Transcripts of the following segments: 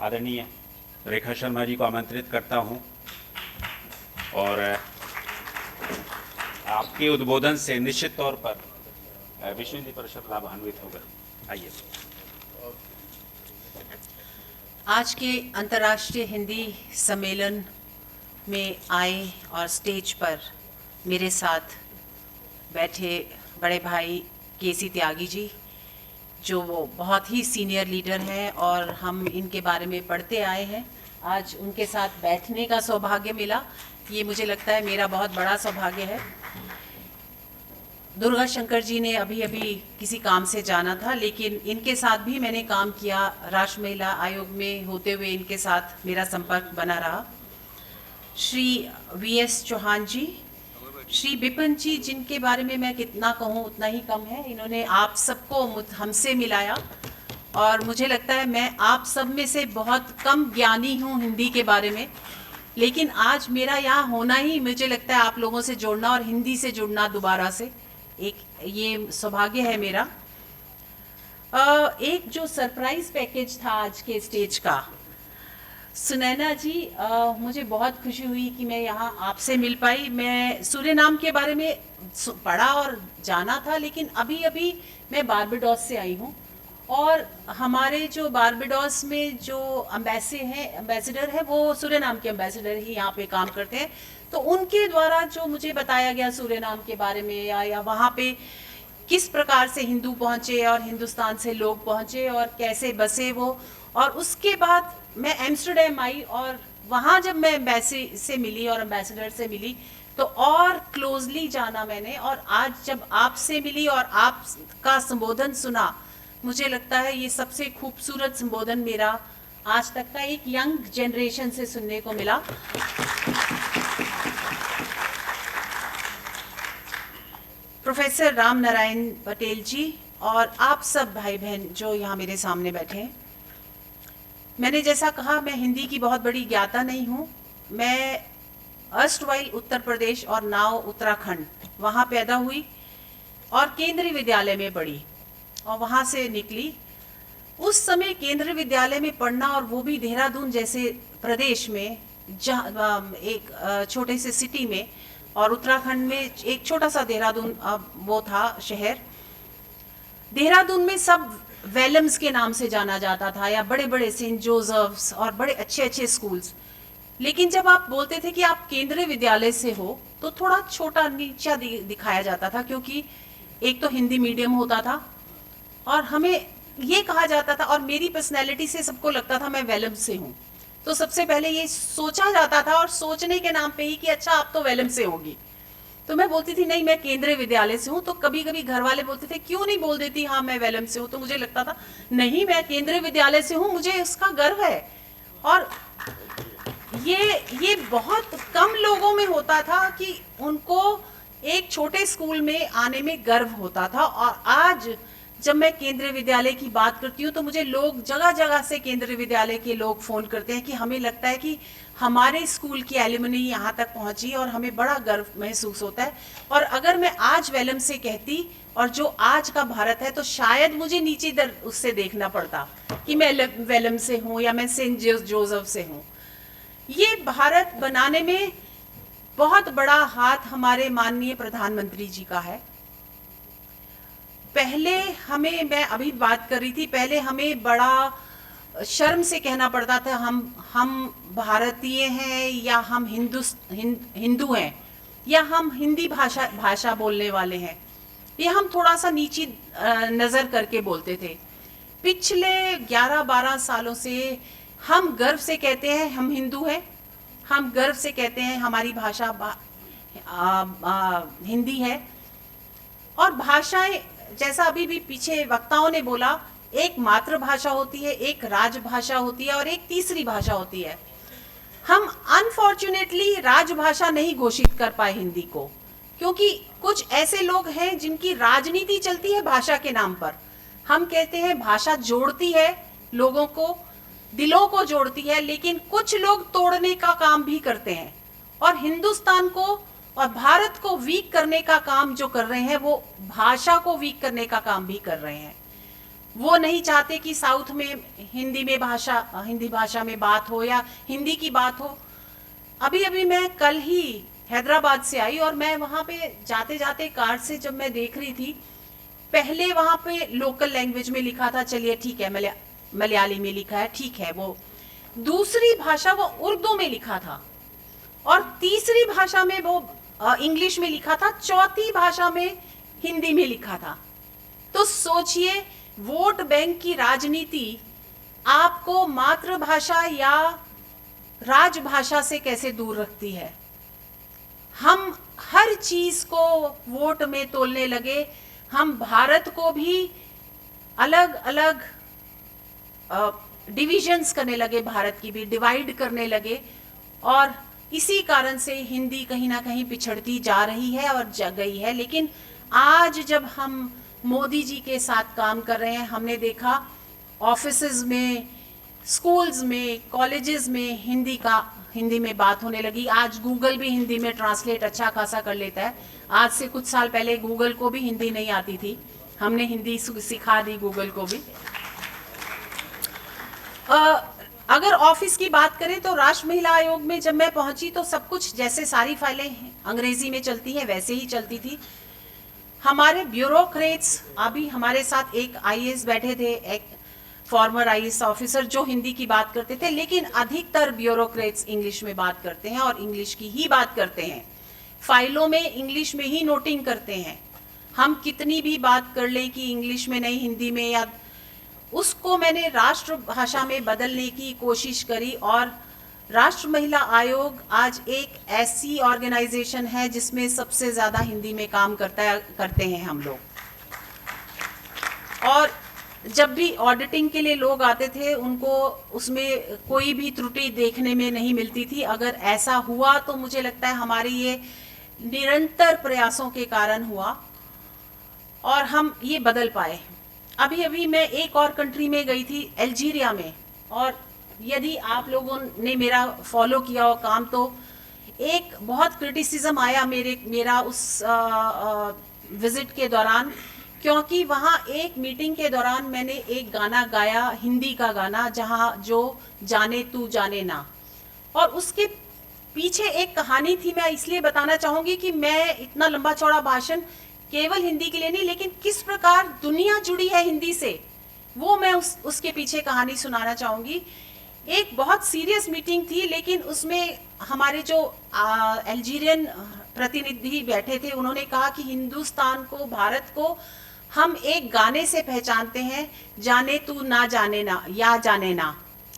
आदरणीय रेखा शर्मा जी को आमंत्रित करता हूं और आपके उद्बोधन से निश्चित तौर पर विश्व हिंदी परिषद लाभान्वित होगा। आइए। आज के अंतर्राष्ट्रीय हिंदी सम्मेलन में आए और स्टेज पर मेरे साथ बैठे बड़े भाई केसी त्यागी जी, जो वो बहुत ही सीनियर लीडर हैं और हम इनके बारे में पढ़ते आए हैं। आज उनके साथ बैठने का सौभाग्य मिला, ये मुझे लगता है मेरा बहुत बड़ा सौभाग्य है। दुर्गा शंकर जी ने अभी अभी किसी काम से जाना था, लेकिन इनके साथ भी मैंने काम किया। राष्ट्र महिला आयोग में होते हुए इनके साथ मेरा संपर्क बना रहा। श्री वीएस चौहान जी, श्री बिपिन जी, जिनके बारे में मैं कितना कहूँ उतना ही कम है। इन्होंने आप सबको हमसे मिलाया और मुझे लगता है मैं आप सब में से बहुत कम ज्ञानी हूँ हिंदी के बारे में, लेकिन आज मेरा यहाँ होना ही मुझे लगता है आप लोगों से जुड़ना और हिंदी से जुड़ना दोबारा से एक ये सौभाग्य है मेरा। एक जो सरप्राइज पैकेज था आज के स्टेज का, सुनैना जी, मुझे बहुत खुशी हुई कि मैं यहाँ आपसे मिल पाई। मैं सूरीनाम के बारे में पढ़ा और जाना था, लेकिन अभी अभी मैं बारबाडोस से आई हूँ और हमारे जो बारबाडोस में जो एम्बेसडर है वो सूरीनाम के एम्बेसडर ही यहाँ पे काम करते हैं। तो उनके द्वारा जो मुझे बताया गया सूरीनाम के बारे में या वहाँ पे किस प्रकार से हिंदू पहुँचे और हिंदुस्तान से लोग पहुँचे और कैसे बसे वो, और उसके बाद मैं एम्स्टर्डम आई और वहाँ जब मैं एम्बेसी से मिली और एम्बेसडर से मिली तो और क्लोजली जाना मैंने, और आज जब आपसे मिली और आपका संबोधन सुना, मुझे लगता है ये सबसे खूबसूरत संबोधन मेरा आज तक का एक यंग जनरेशन से सुनने को मिला। प्रोफेसर राम नारायण पटेल जी और आप सब भाई बहन जो यहाँ मेरे सामने बैठे हैं, मैंने जैसा कहा मैं हिंदी की बहुत बड़ी ज्ञाता नहीं हूँ। मैं अर्स्टवाइल उत्तर प्रदेश और नाव उत्तराखंड वहाँ पैदा हुई और केंद्रीय विद्यालय में पढ़ी और वहाँ से निकली। उस समय केंद्रीय विद्यालय में पढ़ना और वो भी देहरादून जैसे प्रदेश में, जहाँ एक छोटे से सिटी में, और उत्तराखंड में एक छोटा सा देहरादून वो था शहर। देहरादून में सब वेलम्स के नाम से जाना जाता था या बड़े बड़े सेंट जोसेफ्स और बड़े अच्छे अच्छे स्कूल्स, लेकिन जब आप बोलते थे कि आप केंद्रीय विद्यालय से हो तो थोड़ा छोटा नीचा दिखाया जाता था, क्योंकि एक तो हिंदी मीडियम होता था और हमें ये कहा जाता था, और मेरी पर्सनैलिटी से सबको लगता था मैं वेलम से हूँ, तो सबसे पहले ये सोचा जाता था और सोचने के नाम पे ही कि अच्छा आप तो वेलम से होगी। तो मैं बोलती थी नहीं मैं केंद्रीय विद्यालय से हूँ, तो कभी कभी घर वाले बोलते थे क्यों नहीं बोल देती हाँ मैं वेलम से हूँ, तो मुझे लगता था नहीं मैं केंद्रीय विद्यालय से हूँ, मुझे इसका गर्व है। और ये बहुत कम लोगों में होता था कि उनको एक छोटे स्कूल में आने में गर्व होता था। और आज जब मैं केंद्रीय विद्यालय की बात करती हूँ तो मुझे लोग जगह जगह से केंद्रीय विद्यालय के लोग फ़ोन करते हैं कि हमें लगता है कि हमारे स्कूल की एलुमनी यहाँ तक पहुँची और हमें बड़ा गर्व महसूस होता है। और अगर मैं आज वेलम से कहती और जो आज का भारत है तो शायद मुझे नीचे दर उससे देखना पड़ता कि मैं वेलम से हूँ या मैं सेंट जोसेफ से हूँ। ये भारत बनाने में बहुत बड़ा हाथ हमारे माननीय प्रधानमंत्री जी का है। पहले हमें, मैं अभी बात कर रही थी, पहले हमें बड़ा शर्म से कहना पड़ता था हम भारतीय हैं या हम हिंदू हैं या हम हिंदी भाषा बोलने वाले हैं, ये हम थोड़ा सा नीची नज़र करके बोलते थे। पिछले 11-12 सालों से हम गर्व से कहते हैं हम हिंदू हैं, हम गर्व से कहते हैं हमारी भाषा हिंदी है। और भाषाएं, जैसा अभी भी पीछे वक्ताओं ने बोला, एक मातृभाषा होती है, एक राजभाषा होती है और एक तीसरी भाषा होती है। हम अनफॉर्चुनेटली राजभाषा नहीं घोषित कर पाए हिंदी को, क्योंकि कुछ ऐसे लोग हैं जिनकी राजनीति चलती है भाषा के नाम पर। हम कहते हैं भाषा जोड़ती है लोगों को, दिलों को जोड़ती है, लेकिन कुछ लोग तोड़ने का काम भी करते हैं और हिंदुस्तान को और भारत को वीक करने का काम जो कर रहे हैं वो भाषा को वीक करने का काम भी कर रहे हैं। वो नहीं चाहते कि साउथ में हिंदी भाषा में बात हो या हिंदी की बात हो। अभी अभी मैं कल ही हैदराबाद से आई और मैं वहाँ पे जाते जाते कार से जब मैं देख रही थी, पहले वहाँ पे लोकल लैंग्वेज में लिखा था, चलिए ठीक है, मलयाली में लिखा है, ठीक है। वो दूसरी भाषा वो उर्दू में लिखा था और तीसरी भाषा में वो इंग्लिश में लिखा था, चौथी भाषा में हिंदी में लिखा था। तो सोचिए, वोट बैंक की राजनीति आपको मातृभाषा या राजभाषा से कैसे दूर रखती है। हम हर चीज को वोट में तोलने लगे, हम भारत को भी अलग अलग डिविजन्स करने लगे, भारत की भी डिवाइड करने लगे और इसी कारण से हिंदी कहीं ना कहीं पिछड़ती जा रही है और जा गई है। लेकिन आज जब हम मोदी जी के साथ काम कर रहे हैं, हमने देखा ऑफिसेज में, स्कूल्स में, कॉलेजेस में हिंदी में बात होने लगी। आज गूगल भी हिंदी में ट्रांसलेट अच्छा खासा कर लेता है। आज से कुछ साल पहले गूगल को भी हिंदी नहीं आती थी, हमने हिंदी सिखा दी गूगल को भी। अगर ऑफिस की बात करें तो राष्ट्र महिला आयोग में जब मैं पहुंची तो सब कुछ जैसे सारी फाइलें अंग्रेजी में चलती हैं वैसे ही चलती थी। हमारे ब्यूरोक्रेट्स, अभी हमारे साथ एक आईएएस बैठे थे, एक फॉर्मर आईएएस ऑफिसर जो हिंदी की बात करते थे, लेकिन अधिकतर ब्यूरोक्रेट्स इंग्लिश में बात करते हैं और इंग्लिश की ही बात करते हैं, फाइलों में इंग्लिश में ही नोटिंग करते हैं। हम कितनी भी बात कर लें कि इंग्लिश में नहीं हिंदी में, या उसको मैंने राष्ट्रभाषा में बदलने की कोशिश करी और राष्ट्र महिला आयोग आज एक ऐसी ऑर्गेनाइजेशन है जिसमें सबसे ज्यादा हिंदी में काम करते हैं हम लोग। और जब भी ऑडिटिंग के लिए लोग आते थे, उनको उसमें कोई भी त्रुटि देखने में नहीं मिलती थी। अगर ऐसा हुआ तो मुझे लगता है हमारी ये निरंतर प्रयासों के कारण हुआ और हम ये बदल पाए। अभी अभी मैं एक और कंट्री में गई थी, अल्जीरिया में, और यदि आप लोगों ने मेरा फॉलो किया हो काम तो एक बहुत क्रिटिसिज्म आया मेरा उस विजिट के दौरान, क्योंकि वहाँ एक मीटिंग के दौरान मैंने एक गाना गाया, हिंदी का गाना, जहाँ जो जाने तू जाने ना, और उसके पीछे एक कहानी थी। मैं इसलिए बताना चाहूँगी कि मैं इतना लंबा चौड़ा भाषण केवल हिंदी के लिए नहीं, लेकिन किस प्रकार दुनिया जुड़ी है हिंदी से, वो मैं उसके पीछे कहानी सुनाना चाहूँगी। एक बहुत सीरियस मीटिंग थी, लेकिन उसमें हमारे जो अल्जीरियन प्रतिनिधि बैठे थे, उन्होंने कहा कि हिंदुस्तान को, भारत को हम एक गाने से पहचानते हैं, जाने तू ना जाने ना, या जाने ना।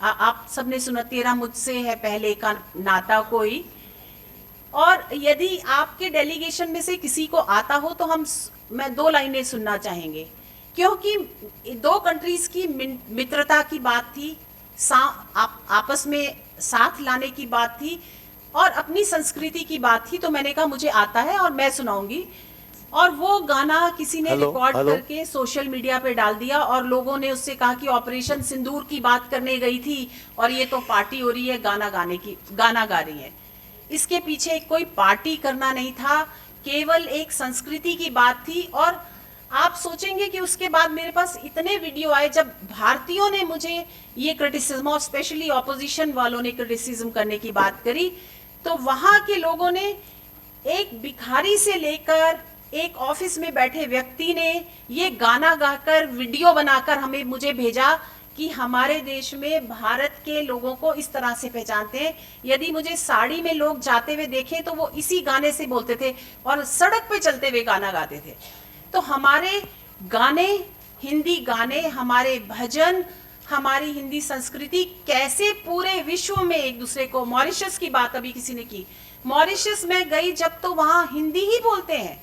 आप सबने सुना, तेरा मुझसे है पहले का नाता कोई। और यदि आपके डेलीगेशन में से किसी को आता हो तो मैं 2 लाइनें सुनना चाहेंगे, क्योंकि 2 कंट्रीज की मित्रता की बात थी, आपस में साथ लाने की बात थी और अपनी संस्कृति की बात थी। तो मैंने कहा मुझे आता है और मैं सुनाऊंगी। और वो गाना किसी ने रिकॉर्ड करके सोशल मीडिया पे डाल दिया और लोगों ने उससे कहा कि ऑपरेशन सिंदूर की बात करने गई थी और ये तो पार्टी हो रही है, गाना गा रही है। इसके पीछे कोई पार्टी करना नहीं था, केवल एक संस्कृति की बात थी। और आप सोचेंगे कि उसके बाद मेरे पास इतने वीडियो आए जब भारतीयों ने मुझे ये क्रिटिसिज्म, और स्पेशली ऑपोजिशन वालों ने क्रिटिसिज्म करने की बात करी, तो वहां के लोगों ने, एक भिखारी से लेकर एक ऑफिस में बैठे व्यक्ति ने ये गाना गाकर, वीडियो बनाकर मुझे भेजा कि हमारे देश में भारत के लोगों को इस तरह से पहचानते हैं। यदि मुझे साड़ी में लोग जाते हुए देखें तो वो इसी गाने से बोलते थे और सड़क पे चलते हुए गाना गाते थे। तो हमारे गाने, हिंदी गाने, हमारे भजन, हमारी हिंदी संस्कृति कैसे पूरे विश्व में एक दूसरे को, मॉरिशस की बात अभी किसी ने की, मॉरिशस में गई जब तो वहाँ हिंदी ही बोलते हैं।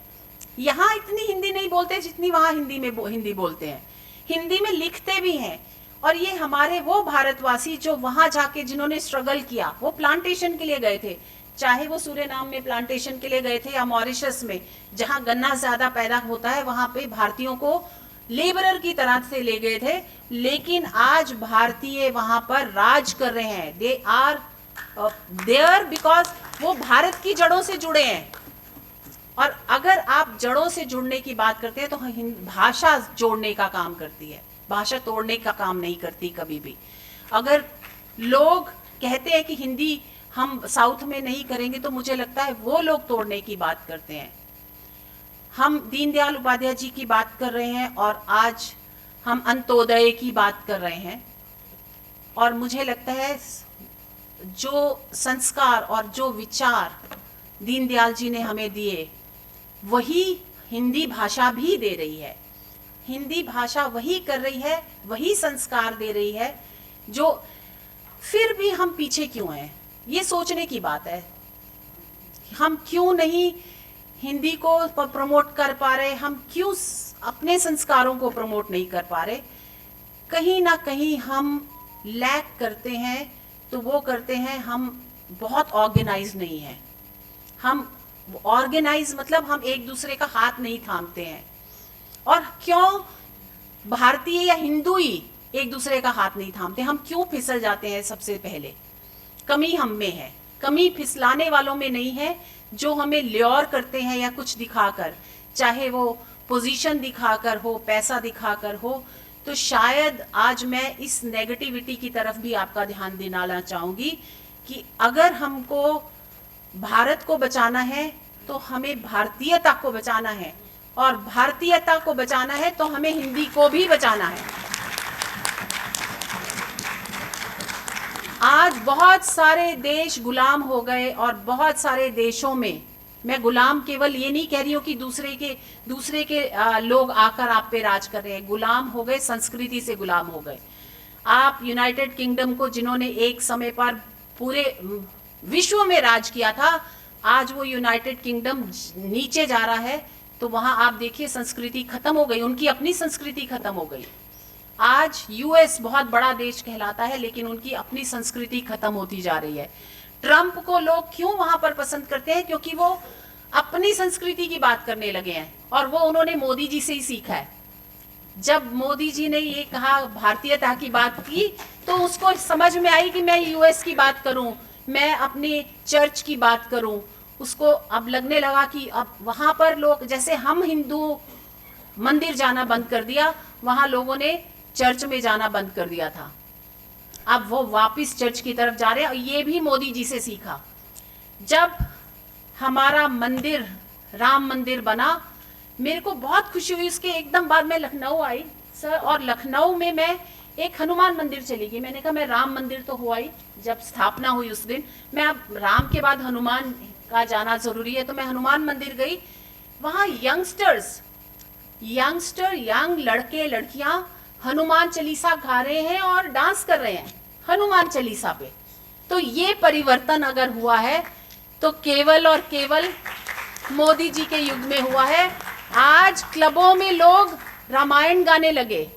यहाँ इतनी हिंदी नहीं बोलते जितनी वहाँ हिंदी बोलते हैं, हिंदी में लिखते भी हैं। और ये हमारे वो भारतवासी जो वहाँ जाके, जिन्होंने स्ट्रगल किया, वो प्लांटेशन के लिए गए थे, चाहे वो सूरेनाम में प्लांटेशन के लिए गए थे या मॉरिशस में जहाँ गन्ना ज्यादा पैदा होता है, वहाँ पे भारतीयों को लेबरर की तरह से ले गए थे। लेकिन आज भारतीय वहाँ पर राज कर रहे हैं। दे आर देयर बिकॉज वो भारत की जड़ों से जुड़े हैं। और अगर आप जड़ों से जुड़ने की बात करते हैं तो भाषा जोड़ने का काम करती है, भाषा तोड़ने का काम नहीं करती कभी भी। अगर लोग कहते हैं कि हिंदी हम साउथ में नहीं करेंगे, तो मुझे लगता है वो लोग तोड़ने की बात करते हैं। हम दीनदयाल उपाध्याय जी की बात कर रहे हैं और आज हम अंत्योदय की बात कर रहे हैं, और मुझे लगता है जो संस्कार और जो विचार दीनदयाल जी ने हमें दिए वही हिंदी भाषा भी दे रही है। हिंदी भाषा वही कर रही है, वही संस्कार दे रही है, जो फिर भी हम पीछे क्यों हैं, ये सोचने की बात है। हम क्यों नहीं हिंदी को प्रमोट कर पा रहे, हम क्यों अपने संस्कारों को प्रमोट नहीं कर पा रहे। कहीं ना कहीं हम लैक करते हैं, तो वो करते हैं हम बहुत ऑर्गेनाइज नहीं हैं। हम ऑर्गेनाइज मतलब हम एक दूसरे का हाथ नहीं थामते हैं। और क्यों भारतीय या हिंदू ही एक दूसरे का हाथ नहीं थामते, हम क्यों फिसल जाते हैं? सबसे पहले कमी हम में है, कमी फिसलाने वालों में नहीं है, जो हमें ल्योर करते हैं या कुछ दिखाकर, चाहे वो पोजीशन दिखाकर हो, पैसा दिखाकर हो। तो शायद आज मैं इस नेगेटिविटी की तरफ भी आपका ध्यान दिलाना चाहूंगी कि अगर हमको भारत को बचाना है तो हमें भारतीयता को बचाना है, और भारतीयता को बचाना है तो हमें हिंदी को भी बचाना है। आज बहुत सारे देश गुलाम हो गए, और बहुत सारे देशों में, मैं गुलाम केवल ये नहीं कह रही हूँ कि दूसरे के लोग आकर आप पे राज कर रहे हैं। गुलाम हो गए, संस्कृति से गुलाम हो गए। आप यूनाइटेड किंगडम को, जिन्होंने एक समय पर पूरे विश्व में राज किया था, आज वो यूनाइटेड किंगडम नीचे जा रहा है। तो वहां आप देखिए संस्कृति खत्म हो गई, उनकी अपनी संस्कृति खत्म हो गई। आज यूएस बहुत बड़ा देश कहलाता है, लेकिन उनकी अपनी संस्कृति खत्म होती जा रही है। ट्रंप को लोग क्यों वहां पर पसंद करते हैं? क्योंकि वो अपनी संस्कृति की बात करने लगे हैं, और वो उन्होंने मोदी जी से ही सीखा है। जब मोदी जी ने ये कहा, भारतीयता की बात की, तो उसको समझ में आई कि मैं यूएस की बात करूं, मैं अपने चर्च की बात करूं। उसको अब लगने लगा कि अब वहां पर लोग, जैसे हम हिंदू मंदिर जाना बंद कर दिया, वहां लोगों ने चर्च में जाना बंद कर दिया था। अब वो वापस चर्च की तरफ जा रहे हैं, और ये भी मोदी जी से सीखा। जब हमारा मंदिर, राम मंदिर बना, मेरे को बहुत खुशी हुई। उसके एकदम बाद मैं लखनऊ आई सर, और लखनऊ में मैं एक हनुमान मंदिर चली गई। मैंने कहा मैं राम मंदिर तो हुआ ही, जब स्थापना हुई उस दिन, मैं अब राम के बाद हनुमान का जाना जरूरी है, तो मैं हनुमान मंदिर गई। वहाँ यंग लड़के लड़कियां हनुमान चालीसा गा रहे हैं और डांस कर रहे हैं हनुमान चालीसा पे। तो ये परिवर्तन अगर हुआ है तो केवल और केवल मोदी जी के युग में हुआ है। आज क्लबों में लोग रामायण गाने लगे,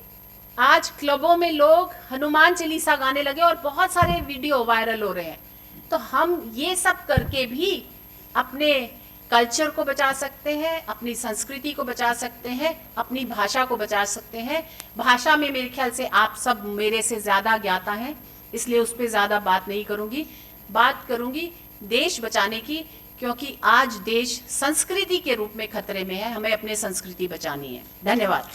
आज क्लबों में लोग हनुमान चालीसा गाने लगे, और बहुत सारे वीडियो वायरल हो रहे हैं। तो हम ये सब करके भी अपने कल्चर को बचा सकते हैं, अपनी संस्कृति को बचा सकते हैं, अपनी भाषा को बचा सकते हैं। भाषा में मेरे ख्याल से आप सब मेरे से ज़्यादा ज्ञाता हैं, इसलिए उस पर ज़्यादा बात नहीं करूँगी। बात करूँगी देश बचाने की, क्योंकि आज देश संस्कृति के रूप में खतरे में है। हमें अपनी संस्कृति बचानी है। धन्यवाद।